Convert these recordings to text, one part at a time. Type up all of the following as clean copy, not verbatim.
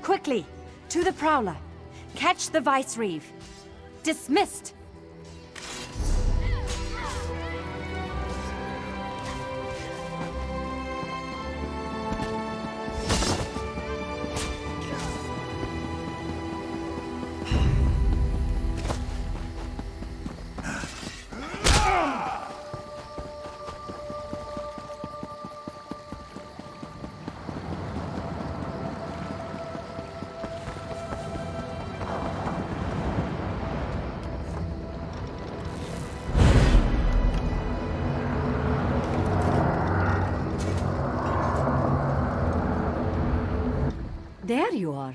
Quickly, to the Prowler. Catch the Vice Reeve. Dismissed! There you are.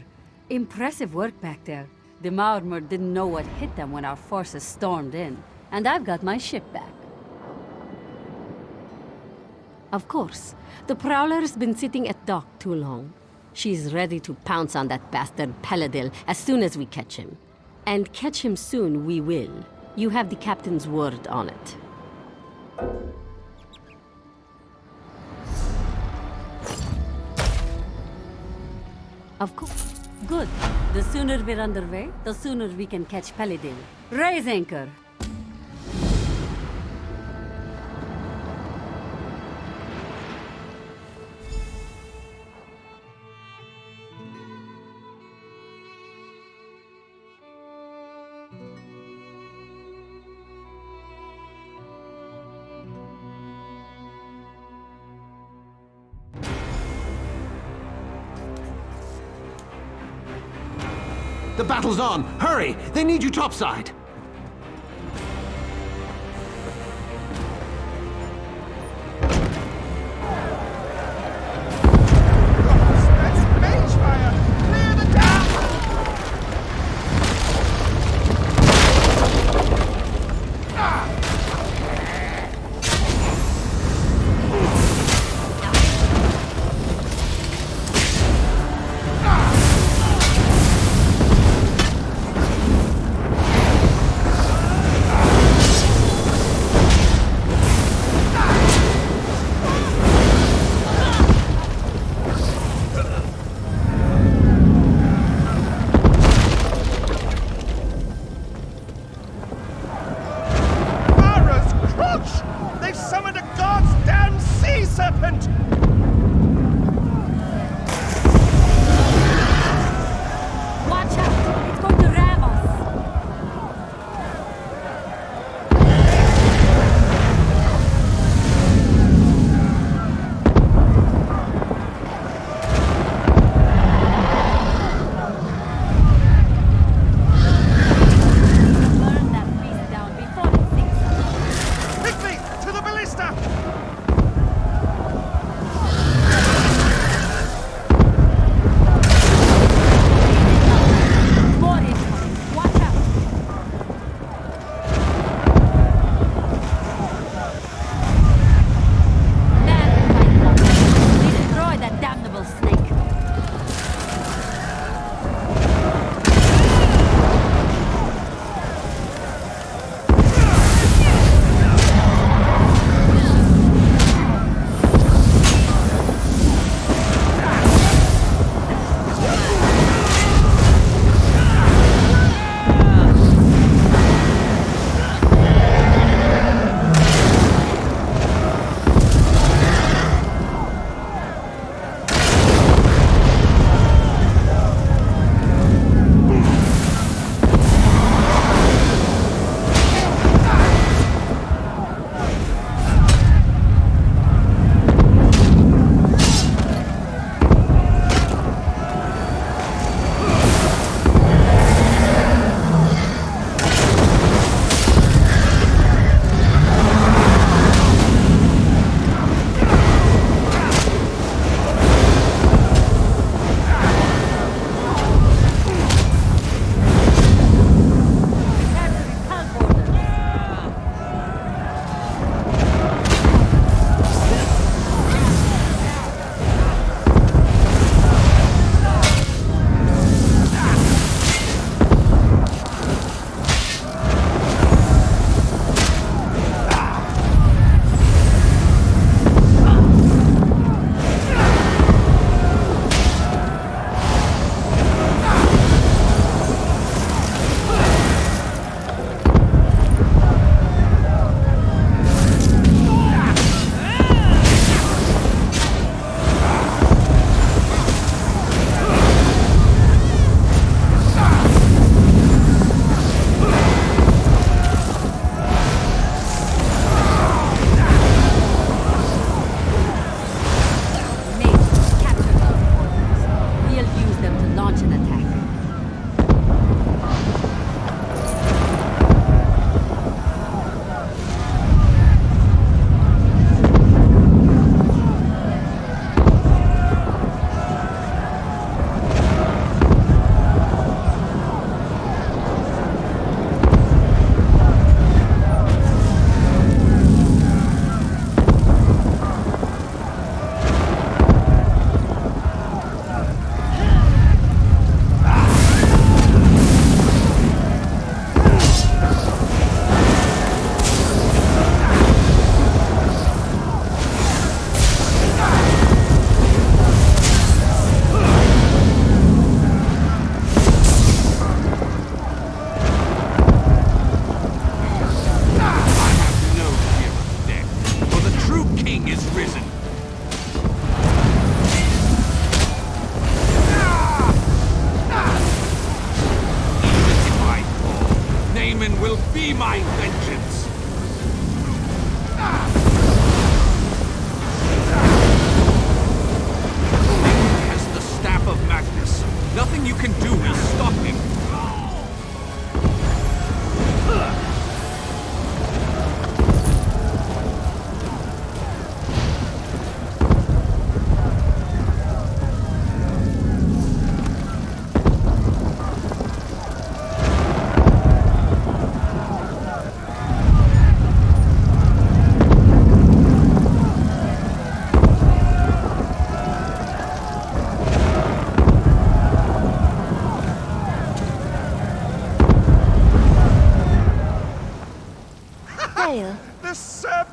Impressive work back there. The Marmor didn't know what hit them when our forces stormed in, and I've got my ship back. Of course, the Prowler's been sitting at dock too long. She's ready to pounce on that bastard Paladil as soon as we catch him. And catch him soon we will. You have the captain's word on it. Of course. Good. The sooner we're underway, the sooner we can catch Paladin. Raise anchor! The battle's on! Hurry! They need you topside!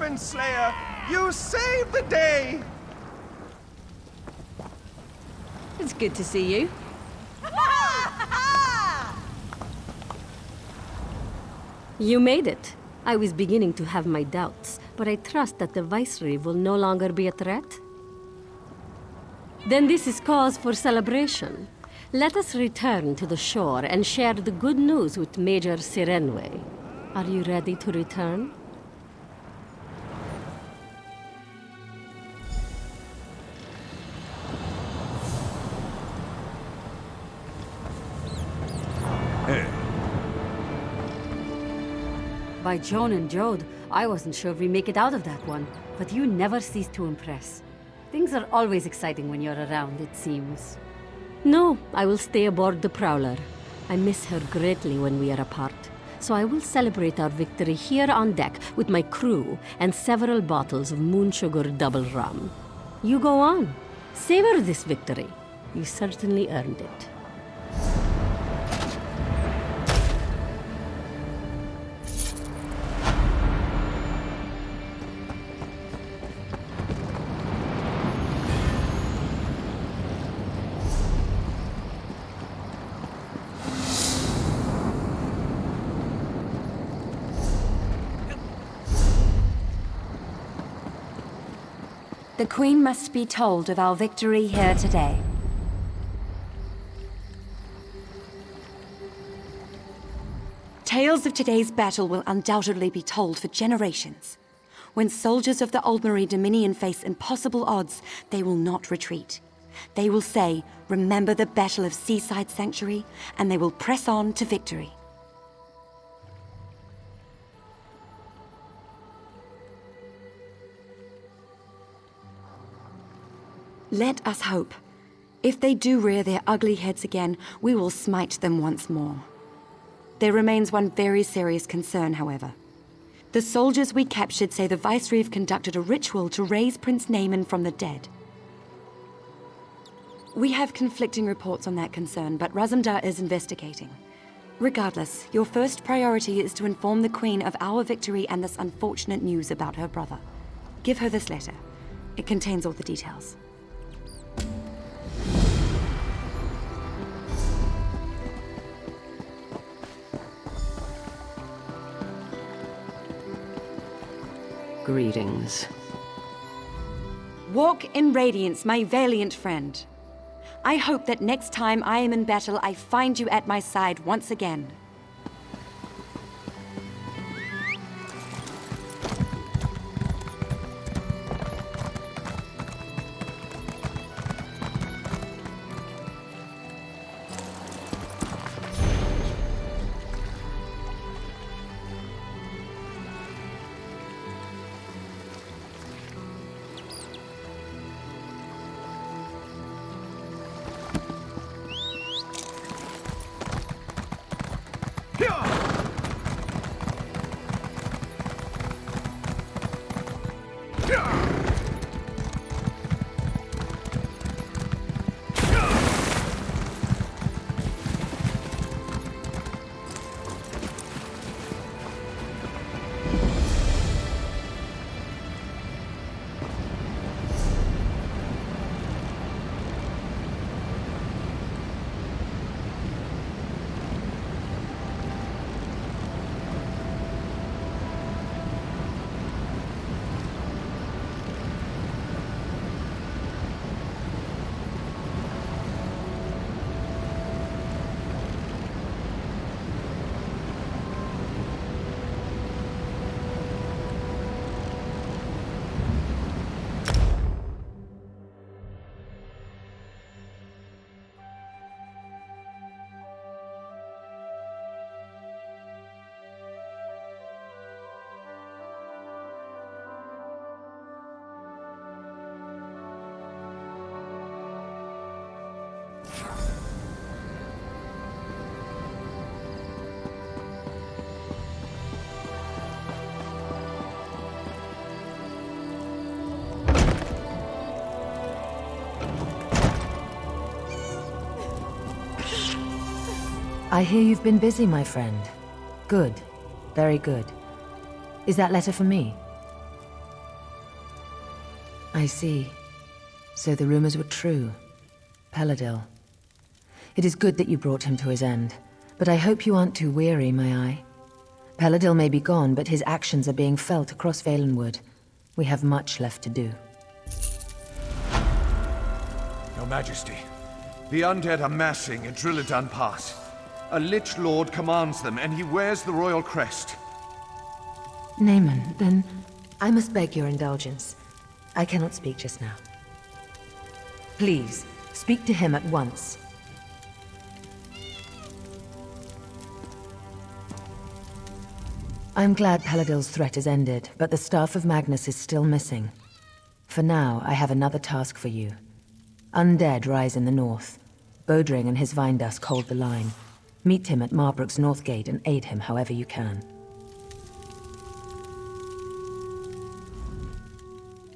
Serpent Slayer! You saved the day! It's good to see you. You made it. I was beginning to have my doubts, but I trust that the Viceroy will no longer be a threat. Then this is cause for celebration. Let us return to the shore and share the good news with Major Sirenwe. Are you ready to return? By Joan and Jode, I wasn't sure we make it out of that one, but you never cease to impress. Things are always exciting when you're around, it seems. No, I will stay aboard the Prowler. I miss her greatly when we are apart, so I will celebrate our victory here on deck with my crew and several bottles of moon sugar double rum. You go on. Savor this victory. You certainly earned it. The Queen must be told of our victory here today. Tales of today's battle will undoubtedly be told for generations. When soldiers of the Oldbury Dominion face impossible odds, they will not retreat. They will say, "Remember the Battle of Seaside Sanctuary," and they will press on to victory. Let us hope. If they do rear their ugly heads again, we will smite them once more. There remains one very serious concern, however. The soldiers we captured say the Viceroy conducted a ritual to raise Prince Naaman from the dead. We have conflicting reports on that concern, but Razumdar is investigating. Regardless, your first priority is to inform the Queen of our victory and this unfortunate news about her brother. Give her this letter. It contains all the details. Greetings. Walk in radiance, my valiant friend. I hope that next time I am in battle, I find you at my side once again. I hear you've been busy, my friend. Good. Very good. Is that letter for me? I see. So the rumors were true. Paladil. It is good that you brought him to his end, but I hope you aren't too weary, my eye. Paladil may be gone, but his actions are being felt across Valenwood. We have much left to do. Your Majesty, the undead are massing at Drilladan Pass. A Lich Lord commands them, and he wears the royal crest. Naaman, then I must beg your indulgence. I cannot speak just now. Please, speak to him at once. I'm glad Paladil's threat is ended, but the Staff of Magnus is still missing. For now, I have another task for you. Undead rise in the north. Bodring and his vine dusk hold the line. Meet him at Marbrook's North Gate and aid him however you can.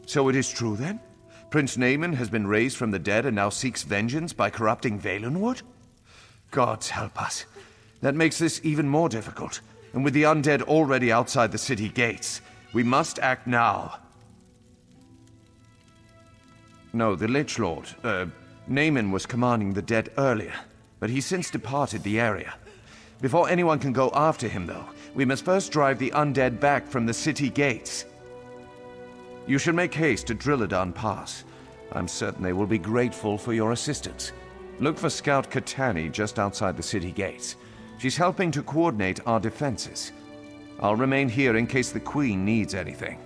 So it is true, then? Prince Naaman has been raised from the dead and now seeks vengeance by corrupting Valenwood? Gods help us. That makes this even more difficult. And with the undead already outside the city gates, we must act now. No, the Lich Lord, Naaman was commanding the dead earlier, but he's since departed the area. Before anyone can go after him, though, we must first drive the undead back from the city gates. You should make haste to Drilladan Pass. I'm certain they will be grateful for your assistance. Look for Scout Katani just outside the city gates. She's helping to coordinate our defenses. I'll remain here in case the Queen needs anything.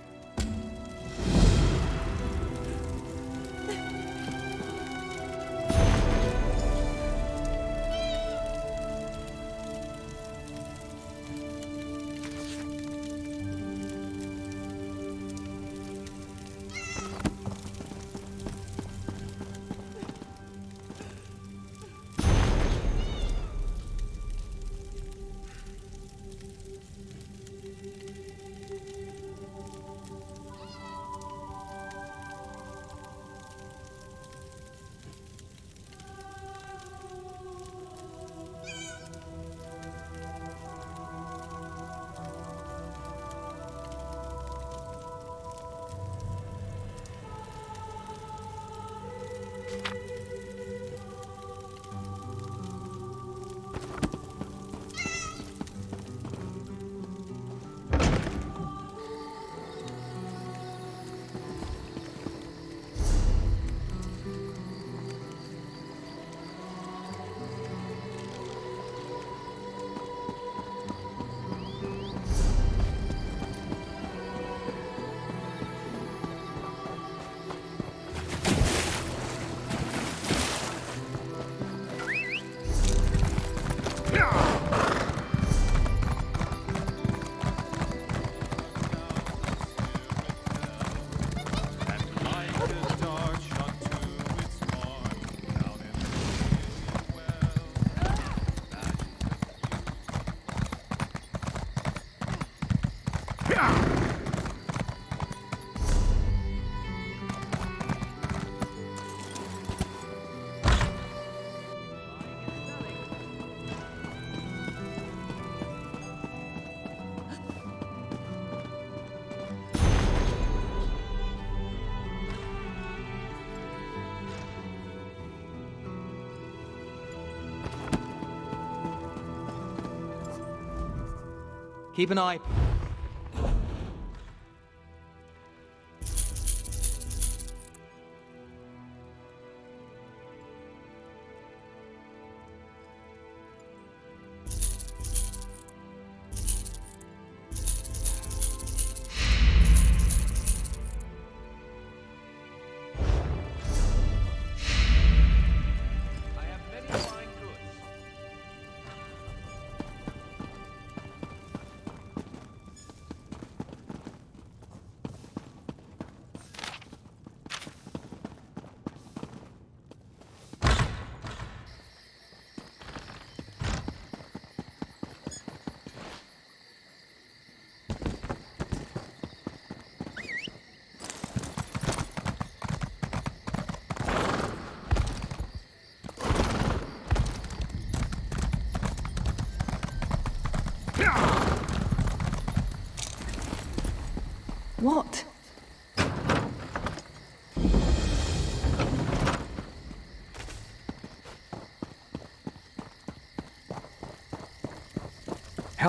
Keep an eye.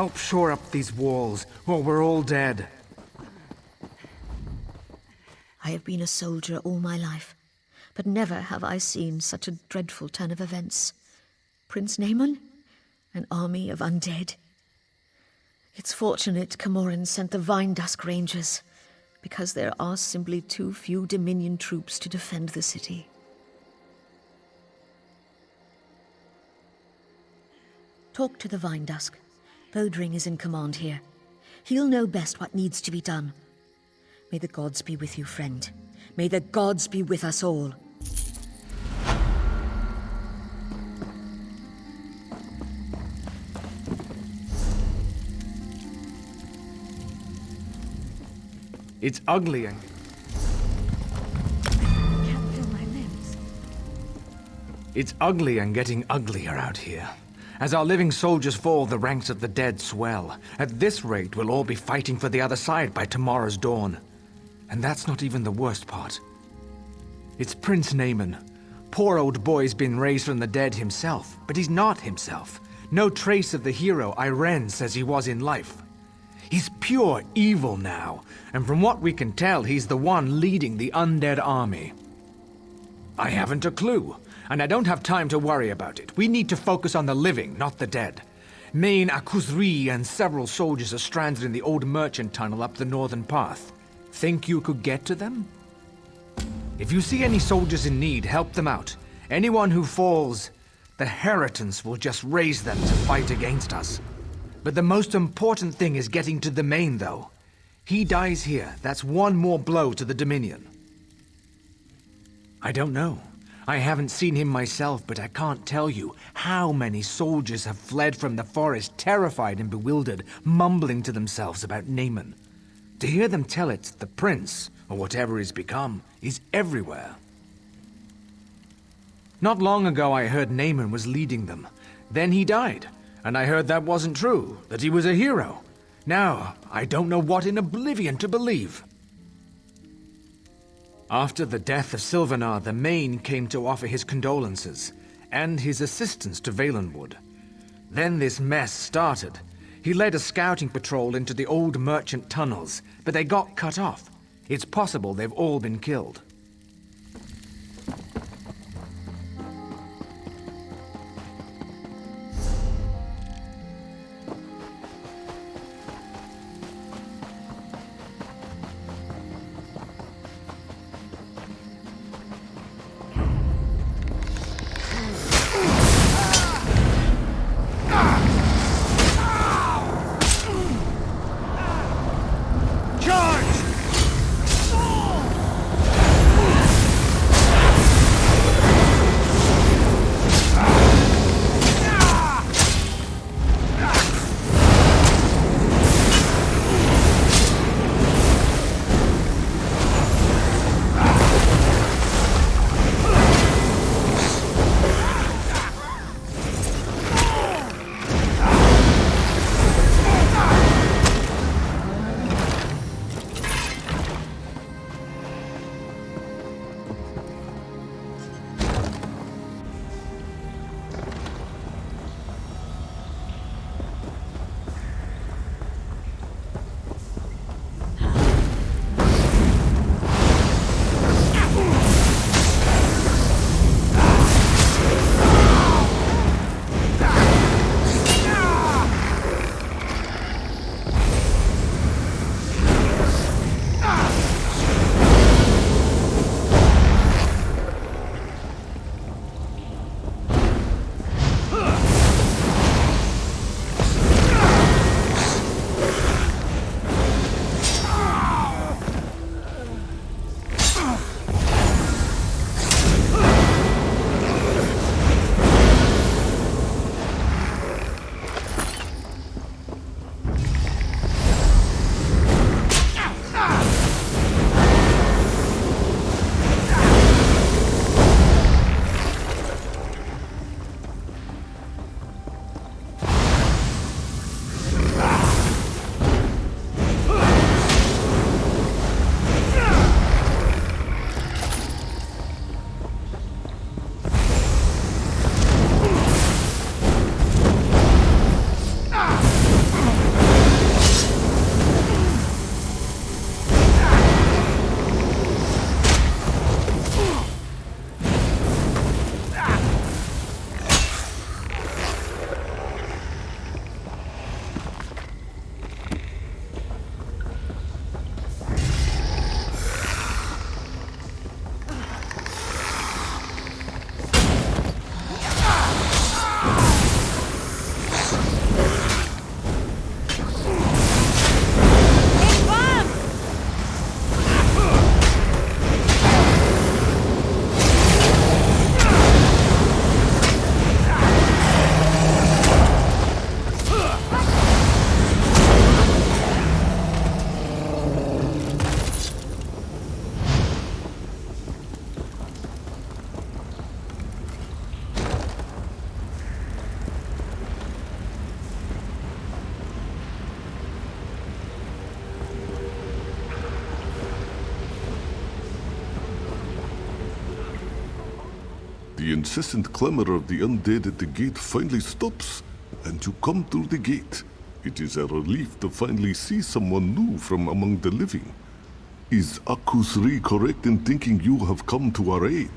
help shore up these walls, or we're all dead. I have been a soldier all my life, but never have I seen such a dreadful turn of events. Prince Naaman? An army of undead? It's fortunate Camoran sent the Vine Dusk Rangers, because there are simply too few Dominion troops to defend the city. Talk to the Vine Dusk. Bodring is in command here. He'll know best what needs to be done. May the gods be with you, friend. May the gods be with us all. It's ugly and... Can't feel my limbs. It's ugly and getting uglier out here. As our living soldiers fall, the ranks of the dead swell. At this rate, we'll all be fighting for the other side by tomorrow's dawn. And that's not even the worst part. It's Prince Naaman. Poor old boy's been raised from the dead himself, but he's not himself. No trace of the hero Irene says he was in life. He's pure evil now, and from what we can tell, he's the one leading the undead army. I haven't a clue, and I don't have time to worry about it. We need to focus on the living, not the dead. Main Akuzri and several soldiers are stranded in the old merchant tunnel up the northern path. Think you could get to them? If you see any soldiers in need, help them out. Anyone who falls, the Heritans will just raise them to fight against us. But the most important thing is getting to the main, though. He dies here. That's one more blow to the Dominion. I don't know. I haven't seen him myself, but I can't tell you how many soldiers have fled from the forest, terrified and bewildered, mumbling to themselves about Naaman. To hear them tell it, the prince, or whatever he's become, is everywhere. Not long ago I heard Naaman was leading them. Then he died, and I heard that wasn't true, that he was a hero. Now, I don't know what in oblivion to believe. After the death of Sylvanar, the Main came to offer his condolences, and his assistance to Valenwood. Then this mess started. He led a scouting patrol into the old merchant tunnels, but they got cut off. It's possible they've all been killed. The incessant clamor of the undead at the gate finally stops, and you come through the gate. It is a relief to finally see someone new from among the living. Is Akusri correct in thinking you have come to our aid?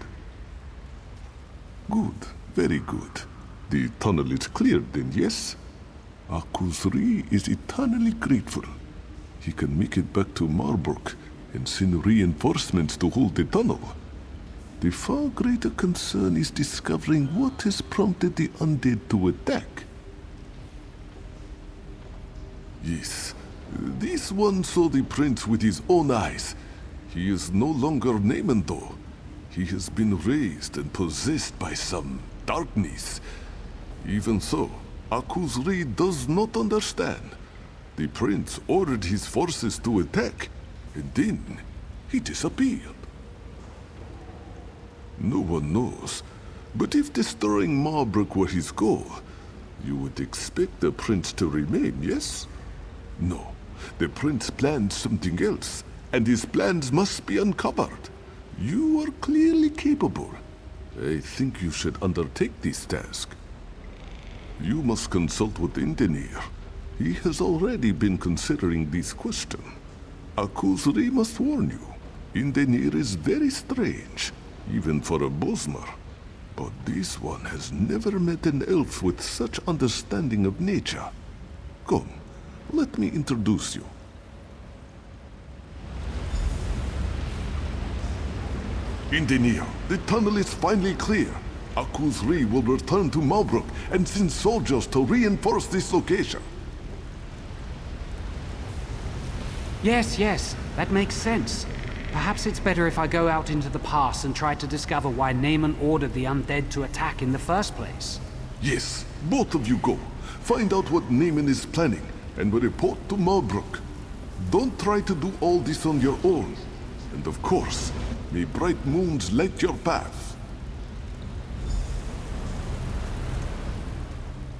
Good, very good. The tunnel is cleared then, yes? Akusri is eternally grateful. He can make it back to Marbrook and send reinforcements to hold the tunnel. The far greater concern is discovering what has prompted the undead to attack. Yes, this one saw the prince with his own eyes. He is no longer Naaman though. He has been raised and possessed by some darkness. Even so, Akusri does not understand. The prince ordered his forces to attack, and then he disappeared. No one knows, but if destroying Marbrook were his goal, you would expect the prince to remain, yes? No, the prince planned something else, and his plans must be uncovered. You are clearly capable. I think you should undertake this task. You must consult with Indenir. He has already been considering this question. Akusri must warn you. Indenir is very strange, even for a Bosmer. But this one has never met an elf with such understanding of nature. Come, let me introduce you. Indenir, the tunnel is finally clear. Akusri will return to Malbrook and send soldiers to reinforce this location. Yes, that makes sense. Perhaps it's better if I go out into the pass and try to discover why Naaman ordered the undead to attack in the first place. Yes, both of you go. Find out what Naaman is planning and report to Malbrook. Don't try to do all this on your own. And of course, may bright moons light your path.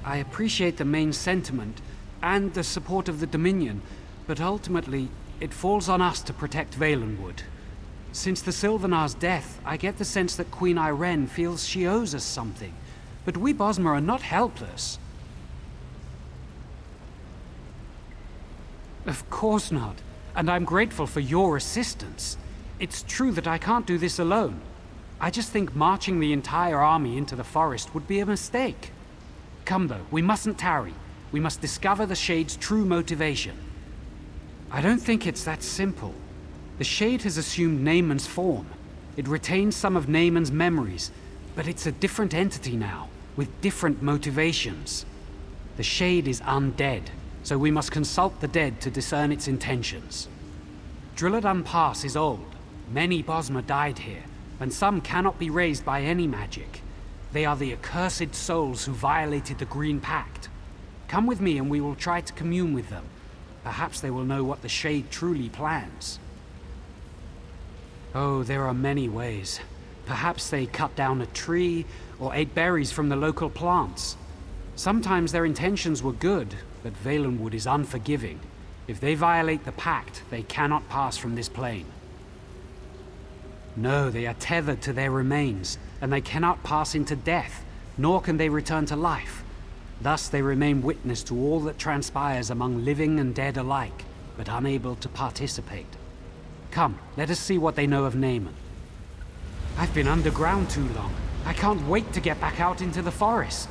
I appreciate the main sentiment and the support of the Dominion, but ultimately, it falls on us to protect Valenwood. Since the Sylvanar's death, I get the sense that Queen Irene feels she owes us something. But we Bosmer are not helpless. Of course not, and I'm grateful for your assistance. It's true that I can't do this alone. I just think marching the entire army into the forest would be a mistake. Come though, we mustn't tarry. We must discover the Shade's true motivation. I don't think it's that simple. The Shade has assumed Naaman's form. It retains some of Naaman's memories, but it's a different entity now, with different motivations. The Shade is undead, so we must consult the dead to discern its intentions. Drilladan Pass is old. Many Bosmer died here, and some cannot be raised by any magic. They are the accursed souls who violated the Green Pact. Come with me and we will try to commune with them. Perhaps they will know what the Shade truly plans. Oh, there are many ways. Perhaps they cut down a tree, or ate berries from the local plants. Sometimes their intentions were good, but Valenwood is unforgiving. If they violate the pact, they cannot pass from this plane. No, they are tethered to their remains, and they cannot pass into death, nor can they return to life. Thus they remain witness to all that transpires among living and dead alike, but unable to participate. Come, let us see what they know of Naaman. I've been underground too long. I can't wait to get back out into the forest.